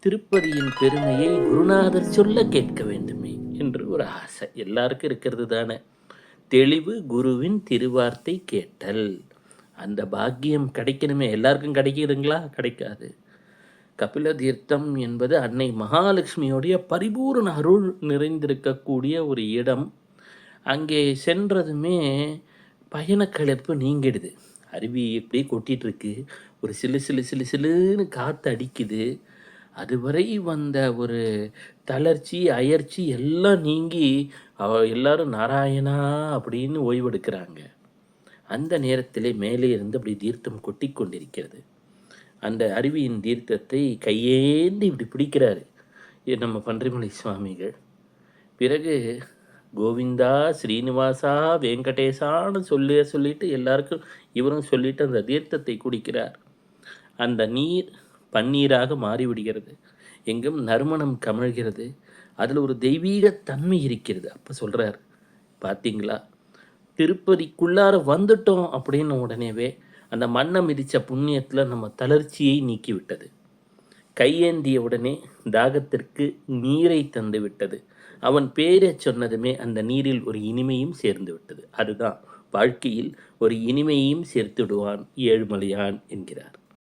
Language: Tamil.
திருப்பதியின் பெருமையை குருநாதர் சொல்ல கேட்க வேண்டுமே என்று ஒரு ஆசை எல்லாருக்கும் இருக்கிறது தானே. தெளிவு குருவின் திருவார்த்தை கேட்டல். அந்த பாக்கியம் கிடைக்கணுமே. எல்லாருக்கும் கிடைக்குதுங்களா? கிடைக்காது. கபில தீர்த்தம் என்பது அன்னை மகாலட்சுமியோடைய பரிபூரண அருள் நிறைந்திருக்கக்கூடிய ஒரு இடம். அங்கே சென்றதுமே பயணக்களைப்பு நீங்கிடுது. அருவி எப்படி கொட்டிட்டு இருக்கு, ஒரு சிலு சிலு சிலு சிலுன்னு காற்று அடிக்குது. அதுவரை வந்த ஒரு தளர்ச்சி அயர்ச்சி எல்லாம் நீங்கி எல்லாரும் நாராயணா அப்படின்னு ஓய்வெடுக்கிறாங்க. அந்த நேரத்திலே மேலே இருந்து அப்படி தீர்த்தம் கொட்டி கொண்டிருக்கிறது. அந்த அருவியின் தீர்த்தத்தை கையேந்தி இப்படி பிடிக்கிறாரு நம்ம பன்றிமலை சுவாமிகள். பிறகு கோவிந்தா ஸ்ரீனிவாசா வெங்கடேசான்னு சொல்லிட்டு எல்லாருக்கும் இவரும் சொல்லிட்டு அந்த தீர்த்தத்தை குடிக்கிறார். அந்த நீர் பன்னீராக மாறிவிடுகிறது. எங்கும் நறுமணம் கமழ்கிறது. அதில் ஒரு தெய்வீக தன்மை இருக்கிறது. அப்போ சொல்கிறார், பார்த்தீங்களா, திருப்பதிக்குள்ளார வந்துட்டோம் அப்படின்னு உடனேவே அந்த மண்ணை மிதித்த புண்ணியத்தில் நம்ம தளர்ச்சியை நீக்கி விட்டது. கையேந்திய உடனே தாகத்திற்கு நீரை தந்து விட்டது. அவன் பேரை சொன்னதுமே அந்த நீரில் ஒரு இனிமையும் சேர்ந்து விட்டது. அதுதான் வாழ்க்கையில் ஒரு இனிமையையும் சேர்த்துடுவான் ஏழுமலையான் என்கிறார்.